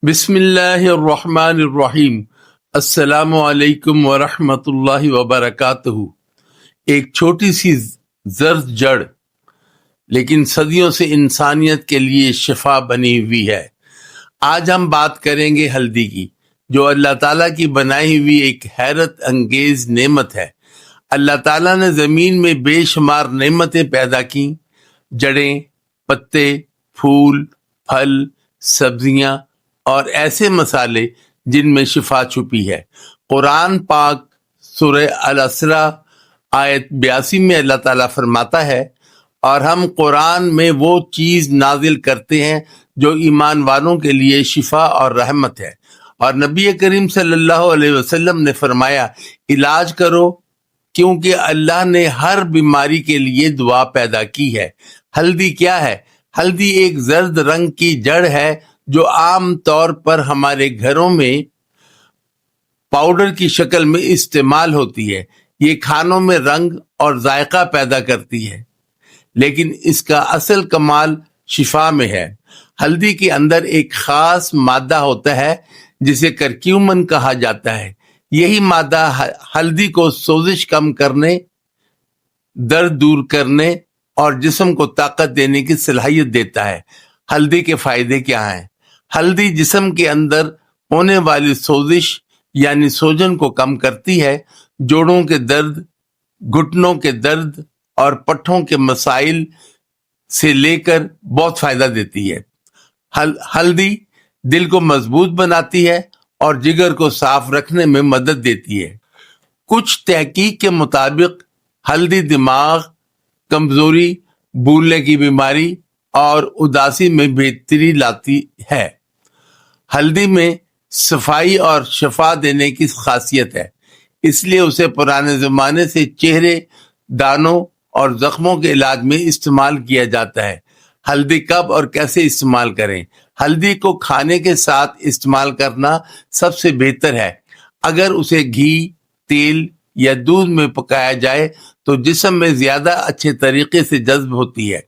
بسم اللہ الرحمن الرحیم۔ السلام علیکم ورحمۃ اللہ وبرکاتہ۔ ایک چھوٹی سی زرد جڑ لیکن صدیوں سے انسانیت کے لیے شفا بنی ہوئی ہے۔ آج ہم بات کریں گے ہلدی کی، جو اللہ تعالیٰ کی بنائی ہوئی ایک حیرت انگیز نعمت ہے۔ اللہ تعالیٰ نے زمین میں بے شمار نعمتیں پیدا کیں، جڑیں، پتے، پھول، پھل، سبزیاں اور ایسے مسالے جن میں شفا چھپی ہے۔ قرآن پاک سورہ الاسراء آیت 82 میں اللہ تعالیٰ فرماتا ہے، اور ہم قرآن میں وہ چیز نازل کرتے ہیں جو ایمان والوں کے لیے شفا اور رحمت ہے۔ اور نبی کریم صلی اللہ علیہ وسلم نے فرمایا، علاج کرو کیونکہ اللہ نے ہر بیماری کے لیے دعا پیدا کی ہے۔ ہلدی کیا ہے؟ ہلدی ایک زرد رنگ کی جڑ ہے جو عام طور پر ہمارے گھروں میں پاؤڈر کی شکل میں استعمال ہوتی ہے۔ یہ کھانوں میں رنگ اور ذائقہ پیدا کرتی ہے، لیکن اس کا اصل کمال شفا میں ہے۔ ہلدی کے اندر ایک خاص مادہ ہوتا ہے جسے کرکیومن کہا جاتا ہے۔ یہی مادہ ہلدی کو سوزش کم کرنے، درد دور کرنے اور جسم کو طاقت دینے کی صلاحیت دیتا ہے۔ ہلدی کے فائدے کیا ہیں؟ ہلدی جسم کے اندر ہونے والی سوزش یعنی سوجن کو کم کرتی ہے۔ جوڑوں کے درد، گھٹنوں کے درد اور پٹھوں کے مسائل سے لے کر بہت فائدہ دیتی ہے۔ ہلدی دل کو مضبوط بناتی ہے اور جگر کو صاف رکھنے میں مدد دیتی ہے۔ کچھ تحقیق کے مطابق ہلدی دماغ، کمزوری، بھولنے کی بیماری اور اداسی میں بہتری لاتی ہے۔ ہلدی میں صفائی اور شفا دینے کی خاصیت ہے، اس لیے اسے پرانے زمانے سے چہرے، دانوں اور زخموں کے علاج میں استعمال کیا جاتا ہے۔ ہلدی کب اور کیسے استعمال کریں؟ ہلدی کو کھانے کے ساتھ استعمال کرنا سب سے بہتر ہے۔ اگر اسے گھی، تیل یا دودھ میں پکایا جائے تو جسم میں زیادہ اچھے طریقے سے جذب ہوتی ہے۔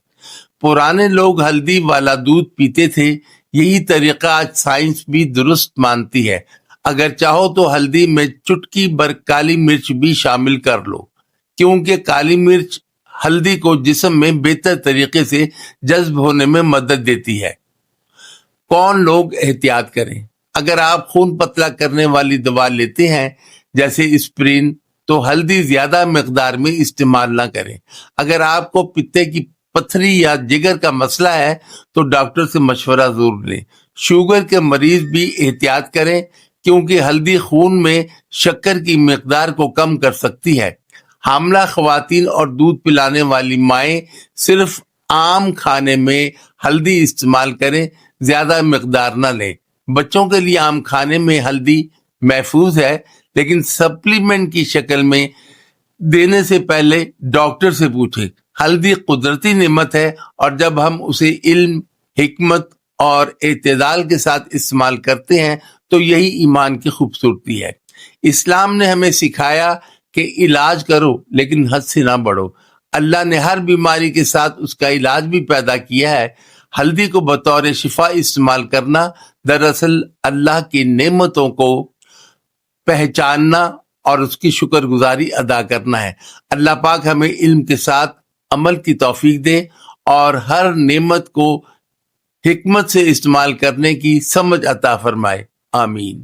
پرانے لوگ ہلدی والا دودھ پیتے تھے، یہی طریقہ آج سائنس بھی درست مانتی ہے۔ اگر چاہو تو ہلدی میں چٹکی بھر کالی مرچ بھی شامل کر لو، کیونکہ کالی مرچ ہلدی کو جسم میں بہتر طریقے سے جذب ہونے میں مدد دیتی ہے۔ کون لوگ احتیاط کریں؟ اگر آپ خون پتلا کرنے والی دوا لیتے ہیں جیسے اسپرین تو ہلدی زیادہ مقدار میں استعمال نہ کریں۔ اگر آپ کو پتے کی پتھری یا جگر کا مسئلہ ہے تو ڈاکٹر سے مشورہ ضرور لیں۔ شوگر کے مریض بھی احتیاط کریں کیونکہ ہلدی خون میں شکر کی مقدار کو کم کر سکتی ہے۔ حاملہ خواتین اور دودھ پلانے والی مائیں صرف عام کھانے میں ہلدی استعمال کریں، زیادہ مقدار نہ لیں۔ بچوں کے لیے عام کھانے میں ہلدی محفوظ ہے، لیکن سپلیمنٹ کی شکل میں دینے سے پہلے ڈاکٹر سے پوچھیں۔ ہلدی قدرتی نعمت ہے، اور جب ہم اسے علم، حکمت اور اعتدال کے ساتھ استعمال کرتے ہیں تو یہی ایمان کی خوبصورتی ہے۔ اسلام نے ہمیں سکھایا کہ علاج کرو لیکن حد سے نہ بڑھو۔ اللہ نے ہر بیماری کے ساتھ اس کا علاج بھی پیدا کیا ہے۔ ہلدی کو بطور شفا استعمال کرنا دراصل اللہ کی نعمتوں کو پہچاننا اور اس کی شکر گزاری ادا کرنا ہے۔ اللہ پاک ہمیں علم کے ساتھ عمل کی توفیق دے اور ہر نعمت کو حکمت سے استعمال کرنے کی سمجھ عطا فرمائے۔ آمین۔